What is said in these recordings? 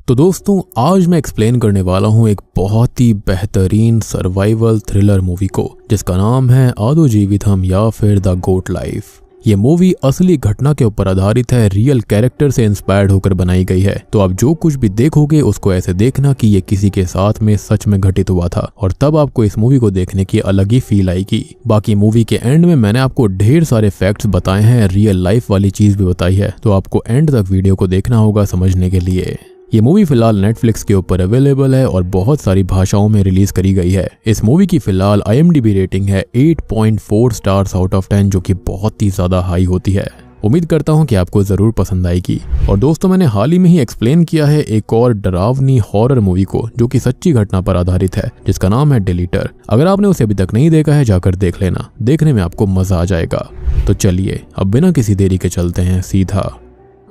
तो दोस्तों आज मैं एक्सप्लेन करने वाला हूँ एक बहुत ही बेहतरीन सर्वाइवल थ्रिलर मूवी को जिसका नाम है आदो जीवितम या फिर द गोट लाइफ। ये मूवी असली घटना के ऊपर आधारित है, रियल कैरेक्टर से इंस्पायर्ड होकर बनाई गई है। तो आप जो कुछ भी देखोगे उसको ऐसे देखना कि ये किसी के साथ में सच में घटित हुआ था और तब आपको इस मूवी को देखने की अलग ही फील आएगी। बाकी मूवी के एंड में मैंने आपको ढेर सारे फैक्ट्स बताए हैं, रियल लाइफ वाली चीज भी बताई है, तो आपको एंड तक वीडियो को देखना होगा समझने के लिए। ये मूवी फिलहाल नेटफ्लिक्स के ऊपर अवेलेबल है और बहुत सारी भाषाओं में रिलीज करी गई है। इस मूवी की फिलहाल IMDb रेटिंग है 8.4 स्टार्स आउट ऑफ 10 जो कि बहुत ही ज्यादा हाई होती है। उम्मीद करता हूँ कि आपको जरूर पसंद आएगी। और दोस्तों मैंने हाल ही में ही एक्सप्लेन किया है एक और डरावनी हॉरर मूवी को जो कि सच्ची घटना पर आधारित है जिसका नाम है डिलीटर। अगर आपने उसे अभी तक नहीं देखा है जाकर देख लेना, देखने में आपको मजा आ जाएगा। तो चलिए अब बिना किसी देरी के चलते हैं सीधा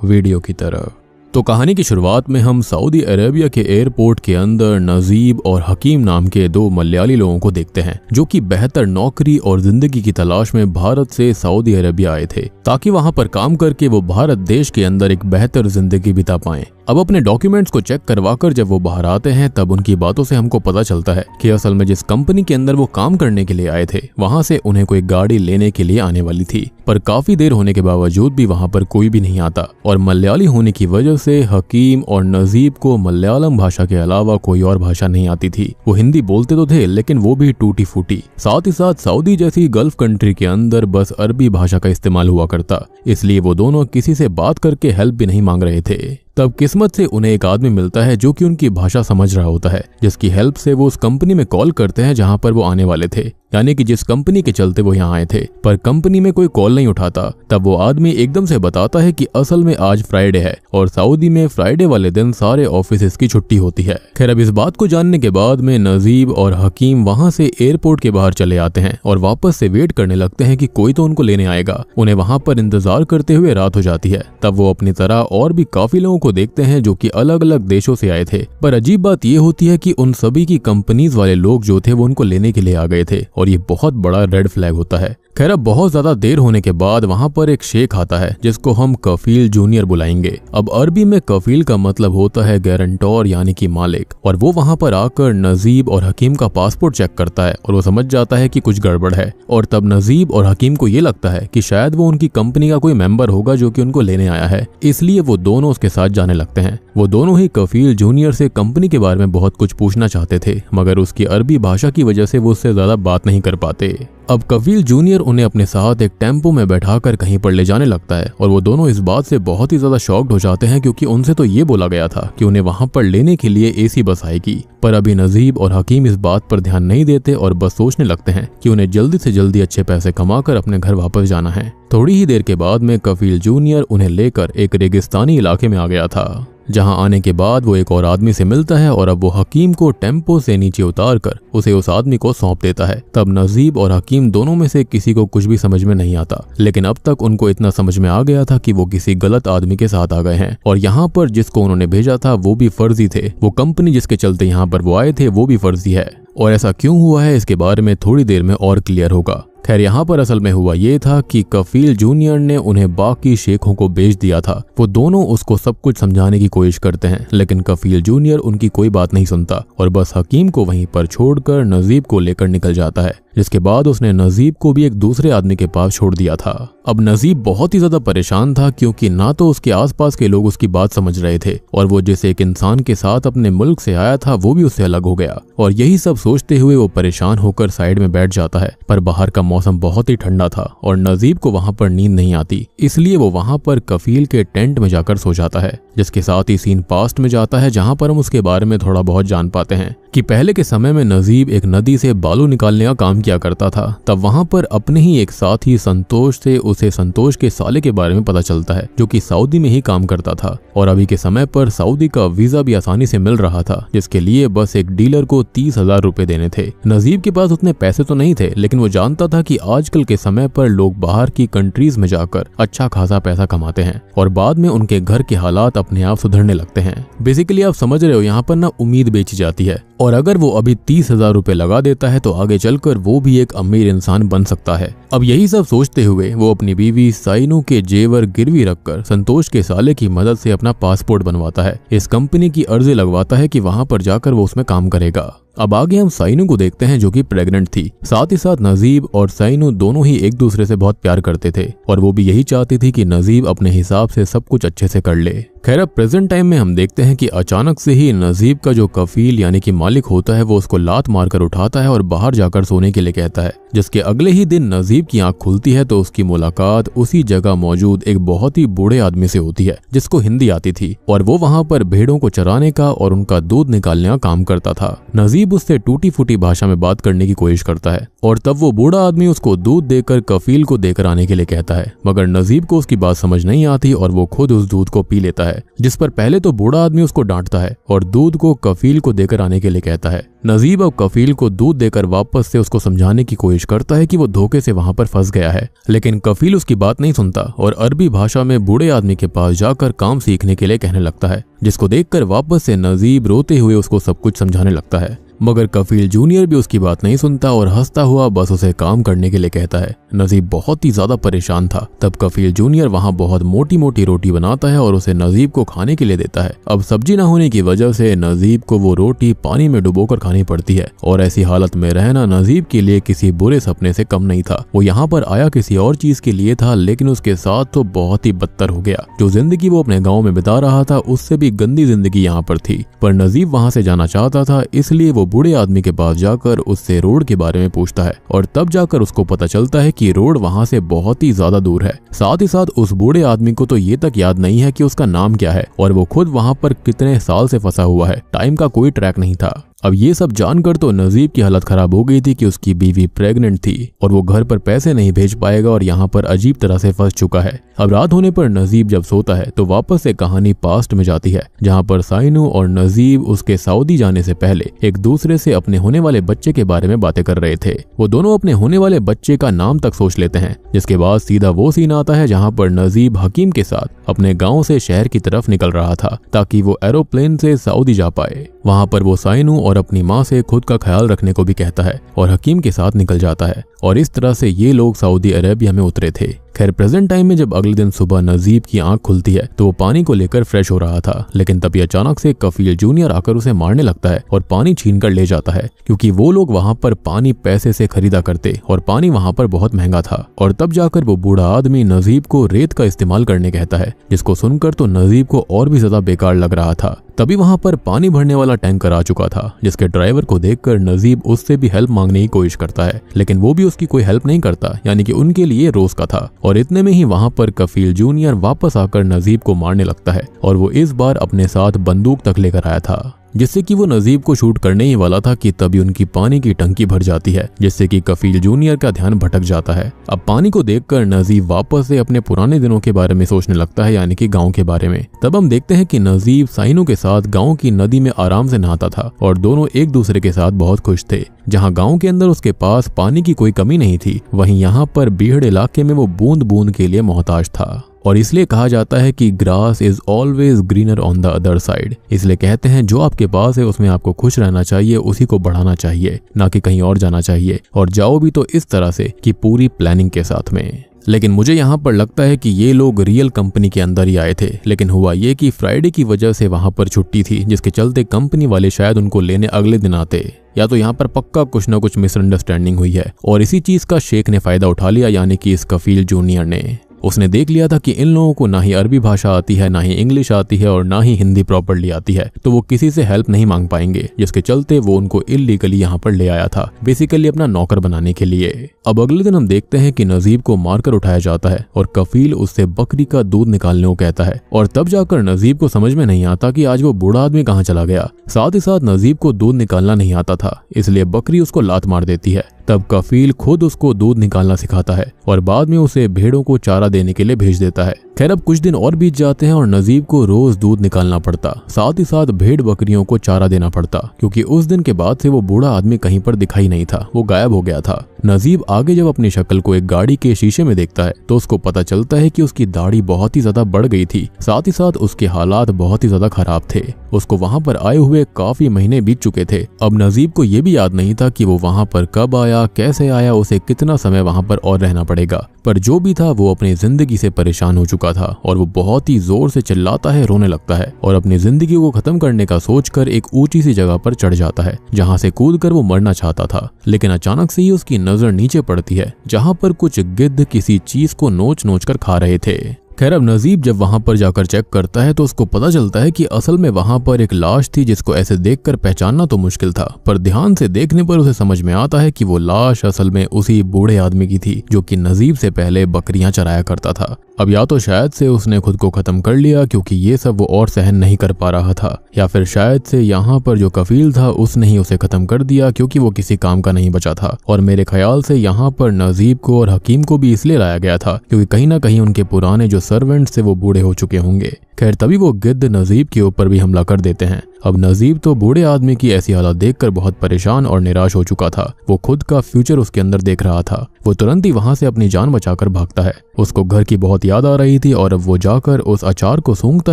वीडियो की तरफ। तो कहानी की शुरुआत में हम सऊदी अरेबिया के एयरपोर्ट के अंदर नजीब और हकीम नाम के दो मलयाली लोगों को देखते हैं जो कि बेहतर नौकरी और जिंदगी की तलाश में भारत से सऊदी अरेबिया आए थे ताकि वहां पर काम करके वो भारत देश के अंदर एक बेहतर जिंदगी बिता पाएं। अब अपने डॉक्यूमेंट्स को चेक करवाकर जब वो बाहर आते हैं तब उनकी बातों से हमको पता चलता है कि असल में जिस कंपनी के अंदर वो काम करने के लिए आए थे वहां से उन्हें कोई गाड़ी लेने के लिए आने वाली थी, पर काफी देर होने के बावजूद भी वहां पर कोई भी नहीं आता। और मलयाली होने की वजह से हकीम और नजीब को मलयालम भाषा के अलावा कोई और भाषा नहीं आती थी। वो हिंदी बोलते तो थे लेकिन वो भी टूटी फूटी। साथ ही साथ सऊदी जैसी गल्फ कंट्री के अंदर बस अरबी भाषा का इस्तेमाल हुआ करता, इसलिए वो दोनों किसी से बात करके हेल्प भी नहीं मांग रहे थे। तब किस्मत से उन्हें एक आदमी मिलता है जो कि उनकी भाषा समझ रहा होता है, जिसकी हेल्प से वो उस कंपनी में कॉल करते हैं जहां पर वो आने वाले थे, यानी कि जिस कंपनी के चलते वो यहाँ आए थे। पर कंपनी में कोई कॉल नहीं उठाता। तब वो आदमी एकदम से बताता है कि असल में आज फ्राइडे है और सऊदी में फ्राइडे वाले दिन सारे ऑफिस की छुट्टी होती है। खैर अब इस बात को जानने के बाद में नजीब और हकीम वहां से एयरपोर्ट के बाहर चले आते हैं और वापस से वेट करने लगते हैं कि कोई तो उनको लेने आएगा। उन्हें वहां पर इंतजार करते हुए रात हो जाती है। तब वो अपनी तरह और भी काफी लोगों को देखते हैं जो कि अलग अलग देशों से आए थे, पर अजीब बात ये होती है कि उन सभी की कंपनीज वाले लोग जो थे वो उनको लेने के लिए आ गए थे और ये बहुत बड़ा रेड फ्लैग होता है। खैर अब बहुत ज्यादा देर होने के बाद वहां पर एक शेख आता है जिसको हम कफील जूनियर बुलाएंगे। अब अरबी में कफील का मतलब होता है गारंटर यानी कि मालिक, और वो वहां पर आकर नजीब और हकीम का पासपोर्ट चेक करता है और वो समझ जाता है कि कुछ गड़बड़ है। और तब नजीब और हकीम को ये लगता है कि शायद वो उनकी कंपनी का कोई मेंबर होगा जो कि उनको लेने आया है, इसलिए वो दोनों उसके साथ जाने लगते हैं। वो दोनों ही कफील जूनियर से कंपनी के बारे में बहुत कुछ पूछना चाहते थे, मगर उसकी अरबी भाषा की वजह से वो उससे ज्यादा बात नहीं कर पाते। अब कफील जूनियर उन्हें अपने साथ एक टेम्पो में बैठाकर कहीं पर ले जाने लगता है और वो दोनों इस बात से बहुत ही ज्यादा शॉक्ड हो जाते हैं क्योंकि उनसे तो ये बोला गया था कि उन्हें वहां पर लेने के लिए AC बस आएगी। पर अभी नजीब और हकीम इस बात पर ध्यान नहीं देते और बस सोचने लगते हैं कि उन्हें जल्दी से जल्दी अच्छे पैसे कमाकर अपने घर वापस जाना है। थोड़ी ही देर के बाद में कफील जूनियर उन्हें लेकर एक रेगिस्तानी इलाके में आ गया था, जहां आने के बाद वो एक और आदमी से मिलता है और अब वो हकीम को टेम्पो से नीचे उतारकर उसे उस आदमी को सौंप देता है। तब नजीब और हकीम दोनों में से किसी को कुछ भी समझ में नहीं आता, लेकिन अब तक उनको इतना समझ में आ गया था कि वो किसी गलत आदमी के साथ आ गए हैं और यहाँ पर जिसको उन्होंने भेजा था वो भी फर्जी थे। वो कंपनी जिसके चलते यहाँ पर वो आए थे वो भी फर्जी है, और ऐसा क्यों हुआ है इसके बारे में थोड़ी देर में और क्लियर होगा। खैर यहाँ पर असल में हुआ ये था कि कफील जूनियर ने उन्हें बाकी शेखों को बेच दिया था। वो दोनों उसको सब कुछ समझाने की कोशिश करते हैं लेकिन कफील जूनियर उनकी कोई बात नहीं सुनता और बस हकीम को वहीं पर छोड़कर नजीब को लेकर निकल जाता है, जिसके बाद उसने नजीब को भी एक दूसरे आदमी के पास छोड़ दिया था। अब नजीब बहुत ही ज्यादा परेशान था क्योंकि ना तो उसके आसपास के लोग उसकी बात समझ रहे थे और वो जिस एक इंसान के साथ अपने मुल्क से आया था वो भी उससे अलग हो गया। और यही सब सोचते हुए वो परेशान होकर साइड में बैठ जाता है। पर बाहर का मौसम बहुत ही ठंडा था और नजीब को वहां पर नींद नहीं आती, इसलिए वो वहां पर कफील के टेंट में जाकर सो जाता है, जिसके साथ ही सीन पास्ट में जाता है जहां पर हम उसके बारे में थोड़ा बहुत जान पाते हैं कि पहले के समय में नजीब एक नदी से बालू निकालने का काम किया करता था। तब वहां पर अपने ही एक साथी संतोष से उसे संतोष के साले के बारे में पता चलता है जो कि सऊदी में ही काम करता था और अभी के समय पर सऊदी का वीजा भी आसानी से मिल रहा था, जिसके लिए बस एक डीलर को 30,000 रुपए देने थे। नजीब के पास उतने पैसे तो नहीं थे, लेकिन वो जानता था कि आजकल के समय पर लोग बाहर की कंट्रीज में जाकर अच्छा खासा पैसा कमाते हैं और बाद में उनके घर के हालात अपने आप सुधरने लगते हैं। बेसिकली आप समझ रहे हो, यहाँ पर ना उम्मीद बेची जाती है और अगर वो अभी 30,000 रुपए लगा देता है तो आगे चलकर वो भी एक अमीर इंसान बन सकता है। अब यही सब सोचते हुए वो अपनी बीवी साइनू के जेवर गिरवी रखकर संतोष के साले की मदद से अपना पासपोर्ट बनवाता है। इस कंपनी की अर्जी लगवाता है कि वहां पर जाकर वो उसमें काम करेगा। अब आगे हम साइनू को देखते हैं जो कि प्रेग्नेंट थी। साथ ही साथ नजीब और साइनू दोनों ही एक दूसरे से बहुत प्यार करते थे और वो भी यही चाहती थी कि नजीब अपने हिसाब से सब कुछ अच्छे से कर ले। खैर अब प्रेजेंट टाइम में हम देखते हैं कि अचानक से ही नजीब का जो कफील यानी कि मालिक होता है वो उसको लात मारकर उठाता है और बाहर जाकर सोने के लिए कहता है। जिसके अगले ही दिन नजीब की आंख खुलती है तो उसकी मुलाकात उसी जगह मौजूद एक बहुत ही बूढ़े आदमी से होती है जिसको हिंदी आती थी और वो वहाँ पर भेड़ों को चराने का और उनका दूध निकालने का काम करता था। नजीब उससे टूटी फूटी भाषा में बात करने की कोशिश करता है और तब वो बूढ़ा आदमी उसको दूध देकर कफील को देकर आने के लिए कहता है, मगर नजीब को उसकी बात समझ नहीं आती और वो खुद उस दूध को पी लेता है। जिस पर पहले तो बूढ़ा आदमी उसको डांटता है और दूध को कफील को देकर आने के लिए कहता है। नजीब अब कफील को दूध देकर वापस से उसको समझाने की कोशिश करता है कि वो धोखे से वहां पर फंस गया है, लेकिन कफील उसकी बात नहीं सुनता और अरबी भाषा में बूढ़े आदमी के पास जाकर काम सीखने के लिए कहने लगता है, जिसको देखकर वापस से नजीब रोते हुए उसको सब कुछ समझाने लगता है। मगर कफील जूनियर भी उसकी बात नहीं सुनता और हंसता हुआ बस उसे काम करने के लिए कहता है। नजीब बहुत ही ज्यादा परेशान था। तब कफील जूनियर वहां बहुत मोटी मोटी रोटी बनाता है और उसे नजीब को खाने के लिए देता है। अब सब्जी ना होने की वजह से नजीब को वो रोटी पानी में डुबोकर खानी पड़ती है और ऐसी हालत में रहना नजीब के लिए किसी बुरे सपने से कम नहीं था। वो यहाँ पर आया किसी और चीज के लिए था, लेकिन उसके साथ तो बहुत ही बदतर हो गया। जो जिंदगी वो अपने गाँव में बिता रहा था उससे भी गंदी जिंदगी यहाँ पर थी। पर नजीब वहां से जाना चाहता था, इसलिए वो बूढ़े आदमी के पास जाकर उससे रोड के बारे में पूछता है और तब जाकर उसको पता चलता है कि रोड वहां से बहुत ही ज्यादा दूर है। साथ ही साथ उस बूढ़े आदमी को तो ये तक याद नहीं है कि उसका नाम क्या है और वो खुद वहां पर कितने साल से फंसा हुआ है। टाइम का कोई ट्रैक नहीं था। अब ये सब जानकर तो नजीब की हालत खराब हो गई थी कि उसकी बीवी प्रेग्नेंट थी और वो घर पर पैसे नहीं भेज पाएगा और यहाँ पर अजीब तरह से फंस चुका है। अब रात होने पर नजीब जब सोता है तो वापस से कहानी पास्ट में जाती है, जहाँ पर साइनू और नजीब उसके सऊदी जाने से पहले एक दूसरे से अपने होने वाले बच्चे के बारे में बातें कर रहे थे। वो दोनों अपने होने वाले बच्चे का नाम तक सोच लेते हैं, जिसके बाद सीधा वो सीन आता है जहाँ पर नजीब हकीम के साथ अपने गाँव से शहर की तरफ निकल रहा था ताकि वो एरोप्लेन से सऊदी जा पाए। वहाँ पर वो साइनू और अपनी माँ से खुद का ख्याल रखने को भी कहता है और हकीम के साथ निकल जाता है और इस तरह से ये लोग सऊदी अरेबिया में उतरे थे। खैर प्रेजेंट टाइम में जब अगले दिन सुबह नजीब की आंख खुलती है तो वो पानी को लेकर फ्रेश हो रहा था, लेकिन तभी अचानक से कफील जूनियर आकर उसे मारने लगता है और पानी छीन कर ले जाता है, क्योंकि वो लोग वहां पर पानी पैसे से खरीदा करते और पानी वहां पर बहुत महंगा था। और तब जाकर वो बूढ़ा आदमी नजीब को रेत का इस्तेमाल करने कहता है, जिसको सुनकर तो नजीब को और भी ज्यादा बेकार लग रहा था। तभी वहां पर पानी भरने वाला टैंकर आ चुका था, जिसके ड्राइवर को देखकर नजीब उससे भी हेल्प मांगने की कोशिश करता है, लेकिन वो भी उसकी कोई हेल्प नहीं करता, यानी कि उनके लिए रोज का था। और इतने में ही वहां पर कफील जूनियर वापस आकर नजीब को मारने लगता है और वो इस बार अपने साथ बंदूक तक लेकर आया था, जिससे कि वो नजीब को शूट करने ही वाला था कि तभी उनकी पानी की टंकी भर जाती है, जिससे कि कफील जूनियर का ध्यान भटक जाता है। अब पानी को देखकर नजीब वापस से अपने पुराने दिनों के बारे में सोचने लगता है, यानी कि गांव के बारे में। तब हम देखते हैं कि नजीब साइनू के साथ गांव की नदी में आराम से नहाता था और दोनों एक दूसरे के साथ बहुत खुश थे। जहां गांव के अंदर उसके पास पानी की कोई कमी नहीं थी, वहीं यहाँ पर बीहड़ इलाके में वो बूंद बूंद के लिए मोहताज था। और इसलिए कहा जाता है कि grass is always greener on the other side. इसलिए कहते हैं जो आपके पास है उसमें आपको खुश रहना चाहिए, उसी को बढ़ाना चाहिए, ना कि कहीं और जाना चाहिए। और जाओ भी तो इस तरह से कि पूरी प्लानिंग के साथ में। लेकिन मुझे यहाँ पर लगता है कि ये लोग रियल कंपनी के अंदर ही आए थे, लेकिन हुआ ये कि फ्राइडे की वजह से वहां पर छुट्टी थी, जिसके चलते कंपनी वाले शायद उनको लेने अगले दिन आते, या तो यहाँ पर पक्का कुछ ना कुछ मिसअंडरस्टैंडिंग हुई है और इसी चीज का शेख ने फायदा उठा लिया, यानी कि इस कफील जूनियर ने। उसने देख लिया था कि इन लोगों को ना ही अरबी भाषा आती है, ना ही इंग्लिश आती है और ना ही हिंदी प्रॉपर्ली आती है, तो वो किसी से हेल्प नहीं मांग पाएंगे, जिसके चलते वो उनको इल्लीगली यहाँ पर ले आया था, बेसिकली अपना नौकर बनाने के लिए। अब अगले दिन हम देखते हैं कि नजीब को मारकर उठाया जाता है और कफील उससे बकरी का दूध निकालने को कहता है और तब जाकर नजीब को समझ में नहीं आता कि आज वो बूढ़ा आदमी कहाँ चला गया। साथ ही साथ नजीब को दूध निकालना नहीं आता था, इसलिए बकरी उसको लात मार देती है। तब कफील खुद उसको दूध निकालना सिखाता है और बाद में उसे भेड़ों को चारा देने के लिए भेज देता है। खैर अब कुछ दिन और बीत जाते हैं और नजीब को रोज दूध निकालना पड़ता, साथ ही साथ भेड़ बकरियों को चारा देना पड़ता, क्योंकि उस दिन के बाद से वो बूढ़ा आदमी कहीं पर दिखाई नहीं था, वो गायब हो गया था। नजीब आगे जब अपनी शक्ल को एक गाड़ी के शीशे में देखता है तो उसको पता चलता है कि उसकी दाढ़ी बहुत ही ज्यादा बढ़ गई थी, साथ ही साथ उसके हालात बहुत ही ज्यादा खराब थे। उसको वहां पर आए हुए काफी महीने बीत चुके थे। अब नजीब को ये भी याद नहीं था कि वो वहां पर कब आया, कैसे आया, उसे कितना समय वहां पर और रहना पड़ेगा। पर जो भी था वो अपनी जिंदगी से परेशान हो चुका था और वो बहुत ही जोर से चिल्लाता है, रोने लगता है और अपनी जिंदगी को खत्म करने का सोचकर एक ऊंची सी जगह पर चढ़ जाता है जहां से कूदकर वो मरना चाहता था। लेकिन अचानक से ही उसकी नजर नीचे पड़ती है जहां पर कुछ गिद्ध किसी चीज को नोच नोच कर खा रहे थे। खैर अब नजीब जब वहां पर जाकर चेक करता है तो उसको पता चलता है कि असल में वहां पर एक लाश थी जिसको ऐसे देखकर पहचानना तो मुश्किल था, पर ध्यान से देखने पर उसे समझ में आता है कि वो लाश असल में उसी बूढ़े आदमी की थी जो कि नजीब से पहले बकरियां चराया करता था। अब या तो शायद से उसने खुद को खत्म कर लिया क्योंकि ये सब वो और सहन नहीं कर पा रहा था, या फिर शायद से यहाँ पर जो कफील था उसने ही उसे खत्म कर दिया क्योंकि वो किसी काम का नहीं बचा था। और मेरे ख्याल से यहाँ पर नजीब को और हकीम को भी इसलिए लाया गया था क्योंकि कहीं ना कहीं उनके पुराने जो सर्वेंट से वो बूढ़े हो चुके होंगे। खैर तभी वो गिद्ध नजीब के ऊपर भी हमला कर देते हैं। अब नजीब तो बूढ़े आदमी की ऐसी हालत देखकर बहुत परेशान और निराश हो चुका था। वो खुद का फ्यूचर उसके अंदर देख रहा था। वो तुरंत ही वहां से अपनी जान बचाकर भागता है। उसको घर की बहुत याद आ रही थी और अब वो जाकर उस अचार को सूंघता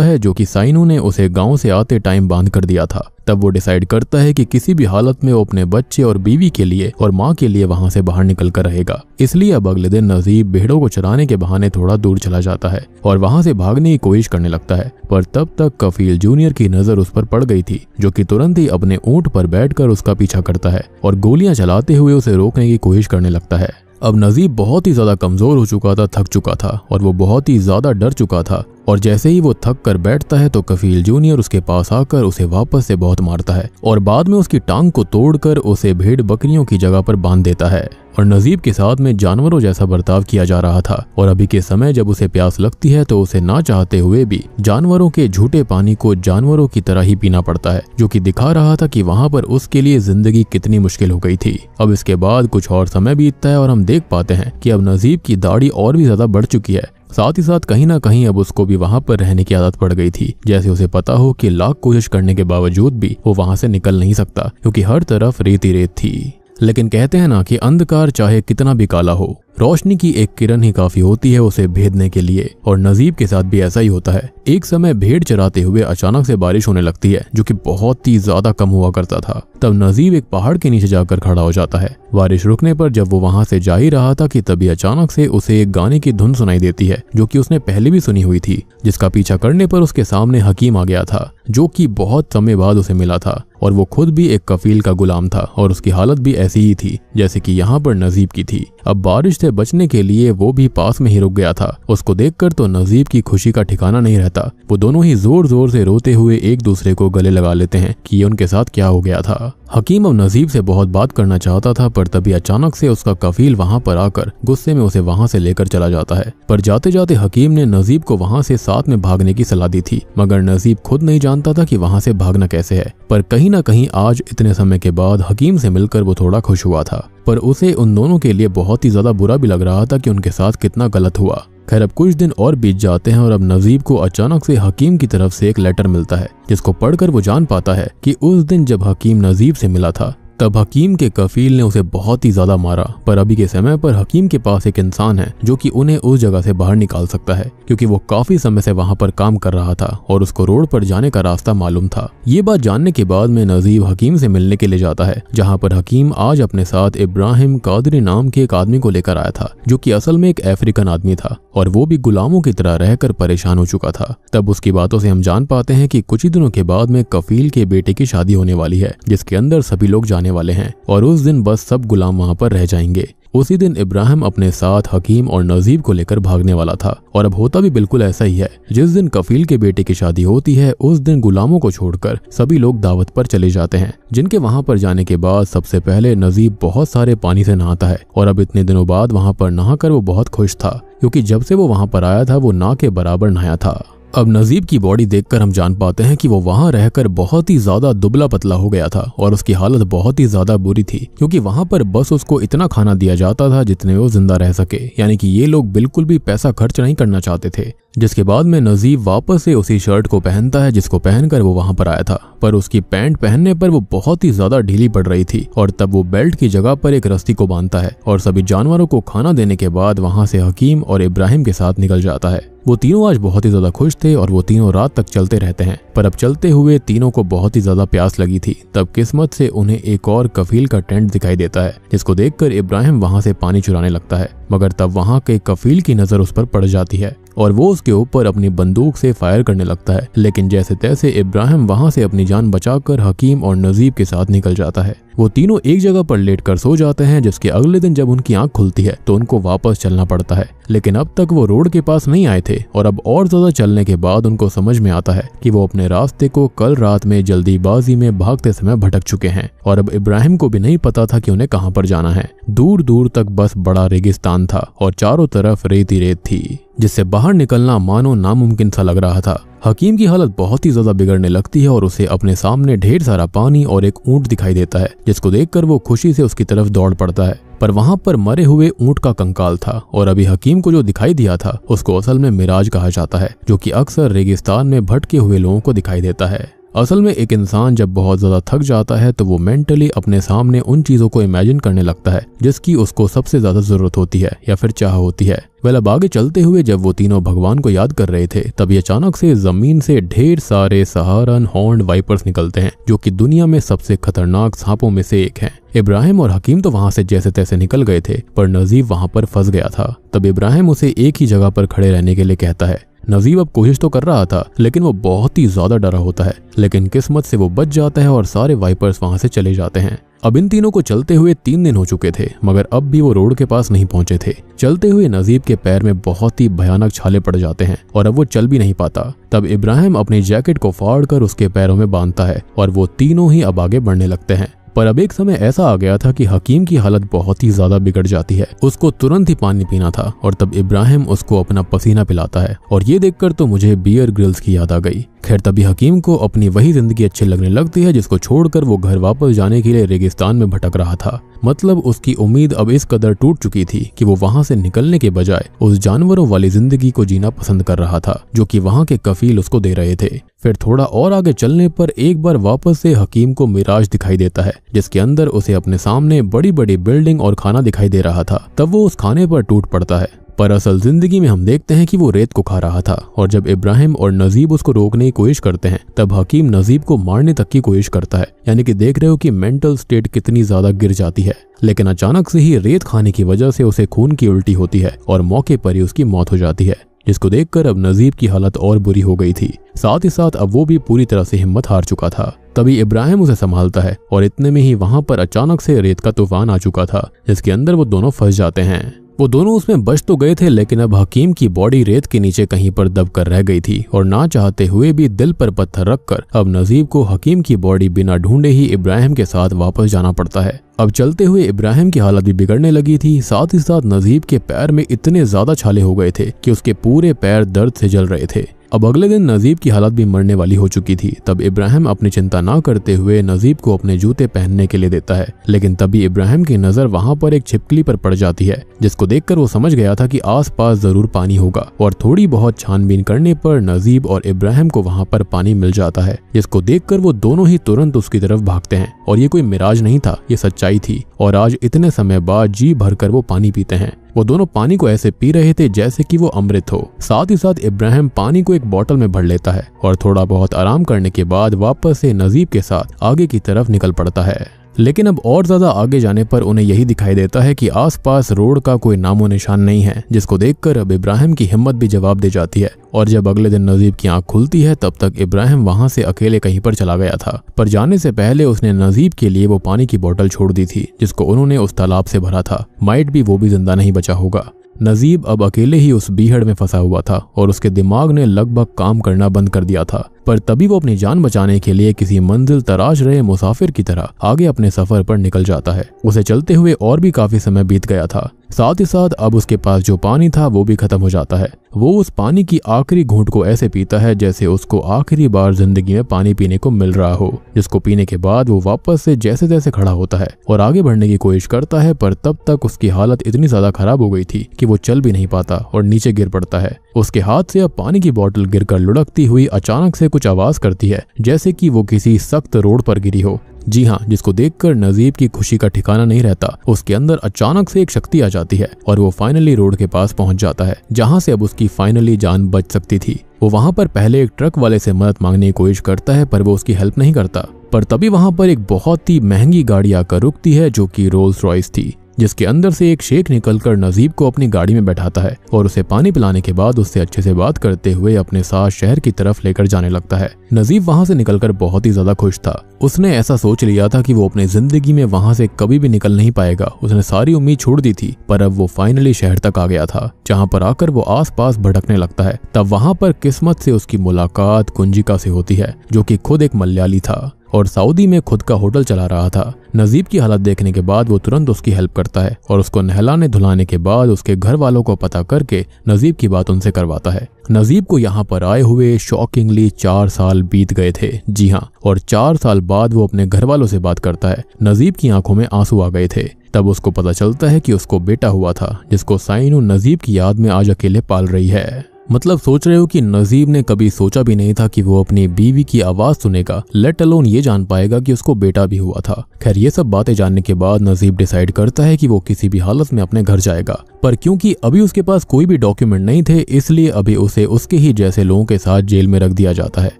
है जो कि साइनू ने उसे गांव से आते टाइम बांध कर दिया था। तब वो डिसाइड करता है कि किसी भी हालत में वो अपने बच्चे और बीवी के लिए और माँ के लिए वहां से बाहर निकल कर रहेगा। इसलिए अब अगले दिन नजीब भेड़ों को चराने के बहाने थोड़ा दूर चला जाता है और वहां से भागने की कोशिश करने लगता है। पर तब तक कफील जूनियर की नजर उस पर पड़ गई थी जो कि तुरंत ही अपने ऊंट पर बैठकर उसका पीछा करता है और गोलियां चलाते हुए उसे रोकने की कोशिश करने लगता है। अब नजीब बहुत ही ज्यादा कमजोर हो चुका था, थक चुका था और वो बहुत ही ज्यादा डर चुका था। और जैसे ही वो थक कर बैठता है तो कफील जूनियर उसके पास आकर उसे वापस से बहुत मारता है और बाद में उसकी टांग को तोड़कर उसे भेड़ बकरियों की जगह पर बांध देता है। और नजीब के साथ में जानवरों जैसा बर्ताव किया जा रहा था और अभी के समय जब उसे प्यास लगती है तो उसे ना चाहते हुए भी जानवरों के झूठे पानी को जानवरों की तरह ही पीना पड़ता है, जो कि दिखा रहा था कि वहां पर उसके लिए जिंदगी कितनी मुश्किल हो गई थी। अब इसके बाद कुछ और समय बीतता है और हम देख पाते हैं कि अब नजीब की दाढ़ी और भी ज्यादा बढ़ चुकी है। साथ ही साथ कहीं ना कहीं अब उसको भी वहां पर रहने की आदत पड़ गई थी, जैसे उसे पता हो कि लाख कोशिश करने के बावजूद भी वो वहां से निकल नहीं सकता क्योंकि हर तरफ रेत ही रेत थी। लेकिन कहते हैं ना कि अंधकार चाहे कितना भी काला हो, रोशनी की एक किरण ही काफी होती है उसे भेदने के लिए। और नजीब के साथ भी ऐसा ही होता है। एक समय भेड़ चराते हुए अचानक से बारिश होने लगती है जो कि बहुत ही ज्यादा कम हुआ करता था। तब नजीब एक पहाड़ के नीचे जाकर खड़ा हो जाता है। बारिश रुकने पर जब वो वहां से जा ही रहा था कि तभी अचानक से उसे एक गाने की धुन सुनाई देती है जो कि उसने पहले भी सुनी हुई थी, जिसका पीछा करने पर उसके सामने हकीम आ गया था जो कि बहुत समय बाद उसे मिला था। और वो खुद भी एक कफील का गुलाम था और उसकी हालत भी ऐसी ही थी जैसे कि यहाँ पर नजीब की थी। अब बारिश से बचने के लिए वो भी पास में ही रुक गया था। उसको देखकर तो नजीब की खुशी का ठिकाना नहीं रहता। वो दोनों ही जोर जोर से रोते हुए एक दूसरे को गले लगा लेते हैं कि ये उनके साथ क्या हो गया था। हकीम अब नजीब से बहुत बात करना चाहता था पर तभी अचानक से उसका कफील वहां पर आकर गुस्से में उसे वहां से लेकर चला जाता है। पर जाते जाते हकीम ने नजीब को वहां से साथ में भागने की सलाह दी थी, मगर नजीब खुद नहीं जानता था कि वहां से भागना कैसे है। पर कहीं ना कहीं आज इतने समय के बाद हकीम से मिलकर वो थोड़ा खुश हुआ था, पर उसे उन दोनों के लिए बहुत ही ज्यादा बुरा भी लग रहा था कि उनके साथ कितना गलत हुआ। खैर अब कुछ दिन और बीत जाते हैं और अब नजीब को अचानक से हकीम की तरफ से एक लेटर मिलता है जिसको पढ़कर वो जान पाता है कि उस दिन जब हकीम नजीब से मिला था तब हकीम के कफील ने उसे बहुत ही ज्यादा मारा। पर अभी के समय पर हकीम के पास एक इंसान है जो कि उन्हें उस जगह से बाहर निकाल सकता है क्योंकि वो काफी समय से वहां पर काम कर रहा था और उसको रोड पर जाने का रास्ता मालूम था। ये बात जानने के बाद में नजीब हकीम से मिलने के लिए जाता है, जहां पर हकीम आज अपने साथ इब्राहिम कादरी नाम के एक आदमी को लेकर आया था जो कि असल में एक अफ्रीकन आदमी था और वो भी गुलामों की तरह रहकर परेशान हो चुका था। तब उसकी बातों से हम जान पाते हैं कि कुछ ही दिनों के बाद में कफील के बेटे की शादी होने वाली है जिसके अंदर सभी लोग जाने वाले हैं और उस दिन बस सब गुलाम वहां पर रह जाएंगे। उसी दिन इब्राहिम अपने साथ हकीम और नजीब को लेकर भागने वाला था और अब होता भी बिल्कुल ऐसा ही है। जिस दिन कफील के बेटे की शादी होती है उस दिन गुलामों को छोड़कर सभी लोग दावत पर चले जाते हैं, जिनके वहां पर जाने के बाद सबसे पहले नजीब बहुत सारे पानी से नहाता है और अब इतने दिनों बाद वहां पर नहाकर वो बहुत खुश था क्योंकि जब से वो वहां पर आया था वो ना के बराबर नहाया था। अब नजीब की बॉडी देखकर हम जान पाते हैं कि वो वहां रहकर बहुत ही ज्यादा दुबला पतला हो गया था और उसकी हालत बहुत ही ज्यादा बुरी थी क्योंकि वहां पर बस उसको इतना खाना दिया जाता था जितने वो जिंदा रह सके, यानी कि ये लोग बिल्कुल भी पैसा खर्च नहीं करना चाहते थे। जिसके बाद में नजीब वापस से उसी शर्ट को पहनता है जिसको पहनकर वो वहां पर आया था, पर उसकी पैंट पहनने पर वो बहुत ही ज्यादा ढीली पड़ रही थी और तब वो बेल्ट की जगह पर एक रस्सी को बांधता है और सभी जानवरों को खाना देने के बाद वहां से हकीम और इब्राहिम के साथ निकल जाता है। वो तीनों आज बहुत ही ज्यादा खुश थे और वो तीनों रात तक चलते रहते हैं, पर अब चलते हुए तीनों को बहुत ही ज्यादा प्यास लगी थी। तब किस्मत से उन्हें एक और कफील का टेंट दिखाई देता है, जिसको देखकर इब्राहिम वहां से पानी चुराने लगता है, मगर तब वहां के कफील की नजर उस पर पड़ जाती है और वो उसके ऊपर अपनी बंदूक से फायर करने लगता है। लेकिन जैसे तैसे इब्राहिम वहां से अपनी जान बचाकर हकीम और नजीब के साथ निकल जाता है। वो तीनों एक जगह पर लेटकर सो जाते हैं, जिसके अगले दिन जब उनकी आंख खुलती है तो उनको वापस चलना पड़ता है। लेकिन अब तक वो रोड के पास नहीं आए थे और अब और ज्यादा चलने के बाद उनको समझ में आता है कि वो अपने रास्ते को कल रात में जल्दीबाजी में भागते समय भटक चुके हैं और अब इब्राहिम को भी नहीं पता था कि उन्हें कहां पर जाना है। दूर दूर तक बस बड़ा रेगिस्तान था और चारों तरफ रेत ही रेत थी, जिससे बाहर निकलना मानो नामुमकिन सा लग रहा था। हकीम की हालत बहुत ही ज्यादा बिगड़ने लगती है और उसे अपने सामने ढेर सारा पानी और एक ऊंट दिखाई देता है, जिसको देखकर वो खुशी से उसकी तरफ दौड़ पड़ता है। पर वहां पर मरे हुए ऊंट का कंकाल था और अभी हकीम को जो दिखाई दिया था उसको असल में मिराज कहा जाता है, जो कि अक्सर रेगिस्तान में भटके हुए लोगों को दिखाई देता है। असल में एक इंसान जब बहुत ज्यादा थक जाता है तो वो मेंटली अपने सामने उन चीजों को इमेजिन करने लगता है जिसकी उसको सबसे ज्यादा जरूरत होती है या फिर चाह होती है। अब आगे चलते हुए जब वो तीनों भगवान को याद कर रहे थे तभी अचानक से जमीन से ढेर सारे सहारन हॉर्न्ड वाइपर्स निकलते हैं, जो कि दुनिया में सबसे खतरनाक सांपों में से एक हैं। इब्राहिम और हकीम तो वहां से जैसे तैसे निकल गए थे, पर नजीब वहां पर फंस गया था। तब इब्राहिम उसे एक ही जगह पर खड़े रहने के लिए कहता है। नजीब अब कोशिश तो कर रहा था, लेकिन वो बहुत ही ज्यादा डरा होता है, लेकिन किस्मत से वो बच जाता है और सारे वाइपर्स वहां से चले जाते हैं। अब इन तीनों को चलते हुए 3 दिन हो चुके थे, मगर अब भी वो रोड के पास नहीं पहुंचे थे। चलते हुए नजीब के पैर में बहुत ही भयानक छाले पड़ जाते हैं और अब वो चल भी नहीं पाता। तब इब्राहिम अपनी जैकेट को फाड़कर उसके पैरों में बांधता है और वो तीनों ही अब आगे बढ़ने लगते हैं। पर अब एक समय ऐसा आ गया था कि हकीम की हालत बहुत ही ज्यादा बिगड़ जाती है, उसको तुरंत ही पानी पीना था और तब इब्राहिम उसको अपना पसीना पिलाता है और ये देखकर तो मुझे बियर ग्रिल्स की याद आ गई। खैर तभी हकीम को अपनी वही जिंदगी अच्छी लगने लगती है जिसको छोड़कर वो घर वापस जाने के लिए रेगिस्तान में भटक रहा था। मतलब उसकी उम्मीद अब इस कदर टूट चुकी थी कि वो वहां से निकलने के बजाय उस जानवरों वाली जिंदगी को जीना पसंद कर रहा था जो कि वहां के कफील उसको दे रहे थे। फिर थोड़ा और आगे चलने पर एक बार वापस से हकीम को मिराज दिखाई देता है, जिसके अंदर उसे अपने सामने बड़ी बड़ी बिल्डिंग और खाना दिखाई दे रहा था। तब वो उस खाने पर टूट पड़ता है, पर असल जिंदगी में हम देखते हैं कि वो रेत को खा रहा था और जब इब्राहिम और नजीब उसको रोकने की कोशिश करते हैं तब हकीम नजीब को मारने तक की कोशिश करता है। यानी कि देख रहे हो कि मेंटल स्टेट कितनी ज्यादा गिर जाती है। लेकिन अचानक से ही रेत खाने की वजह से उसे खून की उल्टी होती है और मौके पर ही उसकी मौत हो जाती है, जिसको देखकर अब नजीब की हालत और बुरी हो गई थी। साथ ही साथ अब वो भी पूरी तरह से हिम्मत हार चुका था। तभी इब्राहिम उसे संभालता है और इतने में ही वहां पर अचानक से रेत का तूफान आ चुका था, जिसके अंदर वो दोनों फंस जाते हैं। वो दोनों उसमें बच तो गए थे, लेकिन अब हकीम की बॉडी रेत के नीचे कहीं पर दब कर रह गई थी और ना चाहते हुए भी दिल पर पत्थर रखकर अब नजीब को हकीम की बॉडी बिना ढूंढे ही इब्राहिम के साथ वापस जाना पड़ता है। अब चलते हुए इब्राहिम की हालत भी बिगड़ने लगी थी। साथ ही साथ नजीब के पैर में इतने ज्यादा छाले हो गए थे कि उसके पूरे पैर दर्द से जल रहे थे। अब अगले दिन नजीब की हालत भी मरने वाली हो चुकी थी। तब इब्राहिम अपनी चिंता ना करते हुए नजीब को अपने जूते पहनने के लिए देता है, लेकिन तभी इब्राहिम की नजर वहां पर एक छिपकली पर पड़ जाती है, जिसको देखकर वो समझ गया था कि आसपास जरूर पानी होगा और थोड़ी बहुत छानबीन करने पर नजीब और इब्राहिम को वहां पर पानी मिल जाता है, जिसको देखकर वो दोनों ही तुरंत उसकी तरफ भागते हैं। और ये कोई मिराज नहीं था, ये सच्चाई थी और आज इतने समय बाद जी भरकर वो पानी पीते हैं। वो दोनों पानी को ऐसे पी रहे थे जैसे कि वो अमृत हो। साथ ही साथ इब्राहिम पानी को एक बोतल में भर लेता है और थोड़ा बहुत आराम करने के बाद वापस से नजीब के साथ आगे की तरफ निकल पड़ता है। लेकिन अब और ज्यादा आगे जाने पर उन्हें यही दिखाई देता है कि आसपास रोड का कोई नामो निशान नहीं है, जिसको देखकर अब इब्राहिम की हिम्मत भी जवाब दे जाती है। और जब अगले दिन नजीब की आंख खुलती है तब तक इब्राहिम वहां से अकेले कहीं पर चला गया था, पर जाने से पहले उसने नजीब के लिए वो पानी की बोतल छोड़ दी थी जिसको उन्होंने उस तालाब से भरा था। माइट भी वो भी जिंदा नहीं बचा होगा। नजीब अब अकेले ही उस बीहड़ में फंसा हुआ था और उसके दिमाग ने लगभग काम करना बंद कर दिया था। पर तभी वो अपनी जान बचाने के लिए किसी मंजिल तराश रहे मुसाफिर की तरह आगे अपने सफर पर निकल जाता है। उसे चलते हुए और भी काफी समय बीत गया था। साथ ही साथ अब उसके पास जो पानी था वो भी खत्म हो जाता है। वो उस पानी की आखिरी घूंट को ऐसे पीता है जैसे उसको आखिरी बार जिंदगी में पानी पीने को मिल रहा हो, जिसको पीने के बाद वो वापस से जैसे तैसे खड़ा होता है और आगे बढ़ने की कोशिश करता है। पर तब तक उसकी हालत इतनी ज्यादा खराब हो गई थी कि वो चल भी नहीं पाता और नीचे गिर पड़ता है। उसके हाथ से अब पानी की बोतल गिरकर लुढ़कती हुई अचानक से कुछ आवाज करती है, जैसे कि वो किसी सख्त रोड पर गिरी हो। जी हाँ, जिसको देखकर नजीब की खुशी का ठिकाना नहीं रहता। उसके अंदर अचानक से एक शक्ति आ जाती है और वो फाइनली रोड के पास पहुंच जाता है, जहां से अब उसकी फाइनली जान बच सकती थी। वो वहां पर पहले एक ट्रक वाले से मदद मांगने की कोशिश करता है, पर वो उसकी हेल्प नहीं करता। पर तभी वहां पर एक बहुत ही महंगी गाड़ी आकर रुकती है, जो कि रोल्स रॉयस थी, जिसके अंदर से एक शेख निकलकर नजीब को अपनी गाड़ी में बैठाता है और उसे पानी पिलाने के बाद उससे अच्छे से बात करते हुए अपने साथ शहर की तरफ लेकर जाने लगता है। नजीब वहां से निकलकर बहुत ही ज्यादा खुश था। उसने ऐसा सोच लिया था कि वो अपनी जिंदगी में वहां से कभी भी निकल नहीं पाएगा। उसने सारी उम्मीद छोड़ दी थी, पर अब वो फाइनली शहर तक आ गया था, जहां पर आकर वो आसपास भटकने लगता है। तब वहां पर किस्मत से उसकी मुलाकात कुंजिका से होती है, जो कि खुद एक मलयाली था और सऊदी में खुद का होटल चला रहा था। नजीब की हालत देखने के बाद वो तुरंत उसकी हेल्प करता है और उसको नहलाने धुलाने के बाद उसके घर वालों को पता करके नजीब की बात उनसे करवाता है। नजीब को यहाँ पर आए हुए शॉकिंगली 4 साल बीत गए थे। जी हाँ, और 4 साल बाद वो अपने घर वालों से बात करता है। नजीब की आंखों में आंसू आ गए थे। तब उसको पता चलता है कि उसको बेटा हुआ था, जिसको साइनू नजीब की याद में आज अकेले पाल रही है। मतलब सोच रहे हो कि नजीब ने कभी सोचा भी नहीं था कि वो अपनी बीवी की आवाज सुनेगा, लेट अलोन ये जान पाएगा कि उसको बेटा भी हुआ था। खैर, ये सब बातें जानने के बाद नजीब डिसाइड करता है कि वो किसी भी हालत में अपने घर जाएगा, पर क्योंकि अभी उसके पास कोई भी डॉक्यूमेंट नहीं थे, इसलिए अभी उसे उसके ही जैसे लोगों के साथ जेल में रख दिया जाता है,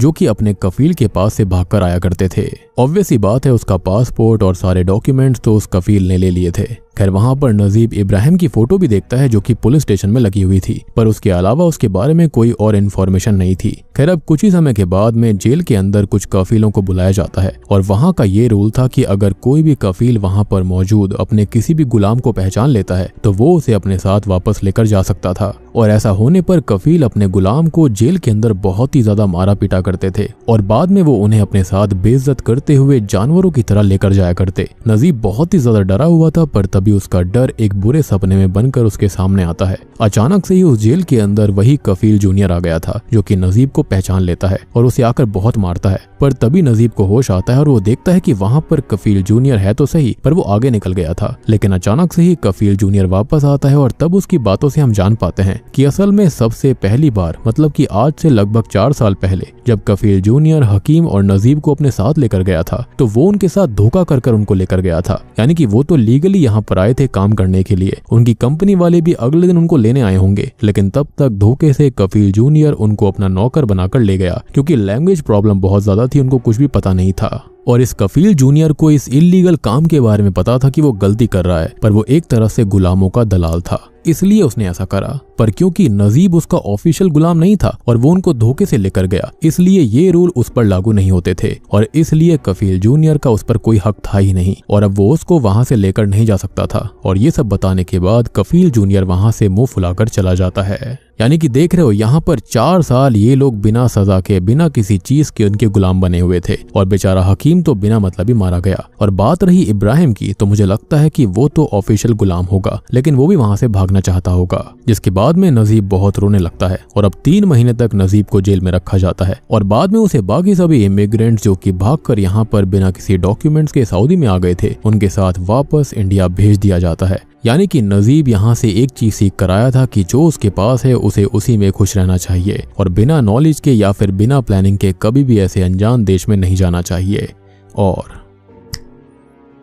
जो कि अपने कफील के पास से भागकर आया करते थे। ऑब्वियस ही बात है, उसका पासपोर्ट और सारे डॉक्यूमेंट्स तो उस कफील ने ले लिए थे। खैर, वहां पर नजीब इब्राहिम की फोटो भी देखता है, जो कि पुलिस स्टेशन में लगी हुई थी, पर उसके अलावा उसके बारे में कोई और इन्फॉर्मेशन नहीं थी। खैर, अब कुछ ही समय के बाद में जेल के अंदर कुछ कफीलों को बुलाया जाता है और वहां का ये रूल था कि अगर कोई भी कफील वहां पर मौजूद अपने किसी भी गुलाम को पहचान लेता है तो वो उसे अपने साथ वापस लेकर जा सकता था। और ऐसा होने पर कफील अपने गुलाम को जेल के अंदर बहुत ही ज्यादा मारा पीटा करते थे और बाद में वो उन्हें अपने साथ बेइज्जत करते हुए जानवरों की तरह लेकर जाया करते। नजीब बहुत ही ज्यादा डरा हुआ था, पर तभी उसका डर एक बुरे सपने में बनकर उसके सामने आता है। अचानक से ही उस जेल के अंदर वही कफील जूनियर आ गया था, जो कि नजीब को पहचान लेता है और उसे आकर बहुत मारता है। पर तभी नजीब को होश आता है और वो देखता है कि वहां पर कफील जूनियर है तो सही, पर वो आगे निकल गया था। लेकिन अचानक से ही कफील जूनियर वापस आता है और तब उसकी बातों से हम जान पाते हैं कि असल में सबसे पहली बार, मतलब कि आज से लगभग 4 साल पहले, जब कफील जूनियर हकीम और नजीब को अपने साथ लेकर गया था, तो वो उनके साथ धोखा कर उनको लेकर गया था। यानी कि वो तो लीगली यहाँ पर आए थे काम करने के लिए। उनकी कंपनी वाले भी अगले दिन उनको लेने आए होंगे, लेकिन तब तक धोखे से कफील जूनियर उनको अपना नौकर बनाकर ले गया, क्योंकि लैंग्वेज प्रॉब्लम बहुत ज्यादा थी, उनको कुछ भी पता नहीं था। और इस कफील जूनियर को इस इल्लीगल काम के बारे में पता था कि वो गलती कर रहा है, पर वो एक तरह से गुलामों का दलाल था, इसलिए उसने ऐसा करा। पर क्योंकि नजीब उसका ऑफिशियल गुलाम नहीं था और वो उनको धोखे से लेकर गया, इसलिए ये रूल उस पर लागू नहीं होते थे और इसलिए कफील जूनियर का उस पर कोई हक था ही नहीं और अब वो उसको वहां से लेकर नहीं जा सकता था। और ये सब बताने के बाद कफील जूनियर वहां से मुंह फुलाकर चला जाता है। यानी कि देख रहे हो, यहाँ पर 4 साल ये लोग बिना सजा के, बिना किसी चीज के उनके गुलाम बने हुए थे और बेचारा हकीम तो बिना मतलब ही मारा गया। और बात रही इब्राहिम की, तो मुझे लगता है कि वो तो ऑफिशियल गुलाम होगा, लेकिन वो भी वहां से भागना चाहता होगा। जिसके बाद में नजीब बहुत रोने लगता है और अब 3 महीने तक नजीब को जेल में रखा जाता है और बाद में उसे बाकी सभी इमिग्रेंट्स जो कि भागकर यहाँ पर बिना किसी डॉक्यूमेंट्स के सऊदी में आ गए थे, उनके साथ वापस इंडिया भेज दिया जाता है। यानी कि नजीब यहाँ से एक चीज सीख कर आया था कि जो उसके पास है उसे उसी में खुश रहना चाहिए और बिना नॉलेज के या फिर बिना प्लानिंग के कभी भी ऐसे अनजान देश में नहीं जाना चाहिए। और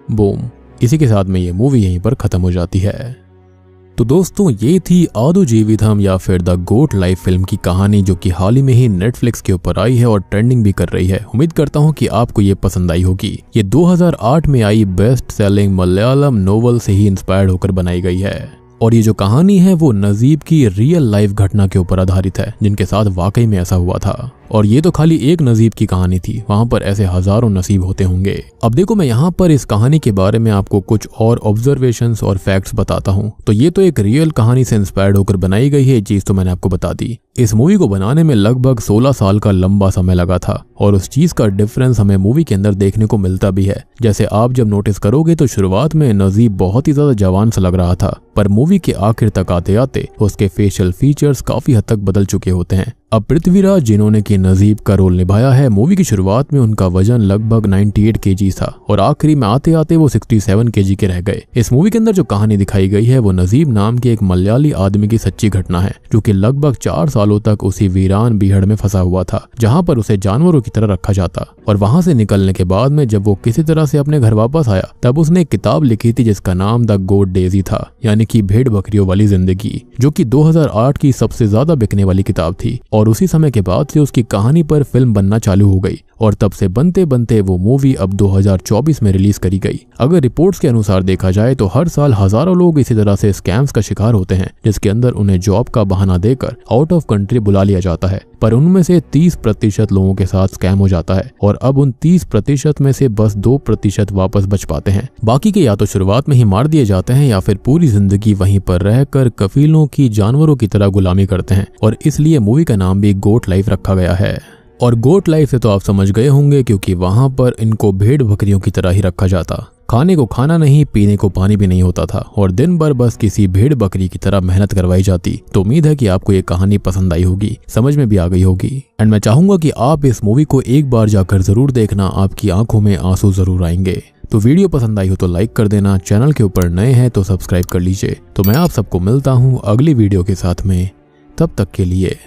बूम, इसी के साथ में ये मूवी यहीं पर खत्म हो जाती है। तो दोस्तों, ये थी आदू जीवितम या फिर द गोट लाइफ फिल्म की कहानी, जो कि हाल ही में ही नेटफ्लिक्स के ऊपर आई है और ट्रेंडिंग भी कर रही है। उम्मीद करता हूँ कि आपको ये पसंद आई होगी। ये 2008 में आई बेस्ट सेलिंग मलयालम नोवेल से ही इंस्पायर्ड होकर बनाई गई है और ये जो कहानी है वो नजीब की रियल लाइफ घटना के ऊपर आधारित है, जिनके साथ वाकई में ऐसा हुआ था। और ये तो खाली एक नसीब की कहानी थी, वहां पर ऐसे हजारों नसीब होते होंगे। अब देखो, मैं यहाँ पर इस कहानी के बारे में आपको कुछ और ऑब्जर्वेशंस और फैक्ट्स बताता हूँ। तो ये तो एक रियल कहानी से इंस्पायर्ड होकर बनाई गई है चीज, तो मैंने आपको बता दी। इस मूवी को बनाने में लगभग 16 साल का लंबा समय लगा था और उस चीज का डिफरेंस हमें मूवी के अंदर देखने को मिलता भी है। जैसे आप जब नोटिस करोगे तो शुरुआत में नजीब बहुत ही ज्यादा जवान सा लग रहा था, पर मूवी के आखिर तक आते आते उसके फेशियल फीचर्स काफी हद तक बदल चुके होते हैं। अब पृथ्वीराज जिन्होंने कि नजीब का रोल निभाया है, मूवी की शुरुआत में उनका वजन लगभग 98 kg था और आखिरी में आते आते वो 67 kg के रह गए। इस मूवी के अंदर जो कहानी दिखाई गई है वो नजीब नाम के एक मलयाली आदमी की सच्ची घटना है, जो कि लगभग 4 सालों तक उसी वीरान बीहड़ में फंसा हुआ था, जहां पर उसे जानवरों की तरह रखा जाता। और वहां से निकलने के बाद में जब वो किसी तरह से अपने घर वापस आया, तब उसने एक किताब लिखी थी जिसका नाम द गोट डेजी था, यानी कि भेड़ बकरियों वाली जिंदगी, जो कि 2008 की सबसे ज्यादा बिकने वाली किताब थी। और उसी समय के बाद से उसकी कहानी पर फिल्म बनना चालू हो गई और तब से बनते बनते वो मूवी अब 2024 में रिलीज करी गई। अगर रिपोर्ट्स के अनुसार देखा जाए तो हर साल हजारों लोग इसी तरह से स्कैम्स का शिकार होते हैं, जिसके अंदर उन्हें जॉब का बहाना देकर आउट ऑफ कंट्री बुला लिया जाता है, पर उनमें से 30% लोगों के साथ स्कैम हो जाता है और अब उन 30% में से बस 2% वापस बच पाते हैं। बाकी के या तो शुरुआत में ही मार दिए जाते हैं या फिर पूरी जिंदगी वहीं पर रहकर कफीलों की जानवरों की तरह गुलामी करते हैं, और इसलिए मूवी का नाम भी गोट लाइफ रखा गया है। और गोट लाइफ से तो आप समझ गए होंगे, क्योंकि वहां पर इनको भेड़ बकरियों की तरह ही रखा जाता। खाने को खाना नहीं, पीने को पानी भी नहीं होता था और दिन भर बस किसी भेड़ बकरी की तरह मेहनत करवाई जाती। तो उम्मीद है कि आपको ये कहानी पसंद आई होगी, समझ में भी आ गई होगी। एंड मैं चाहूंगा कि आप इस मूवी को एक बार जाकर जरूर देखना, आपकी आंखों में आंसू जरूर आएंगे। तो वीडियो पसंद आई हो तो लाइक कर देना, चैनल के ऊपर नए हैं तो सब्सक्राइब कर लीजिए। तो मैं आप सबको मिलता हूँ अगली वीडियो के साथ में, तब तक के लिए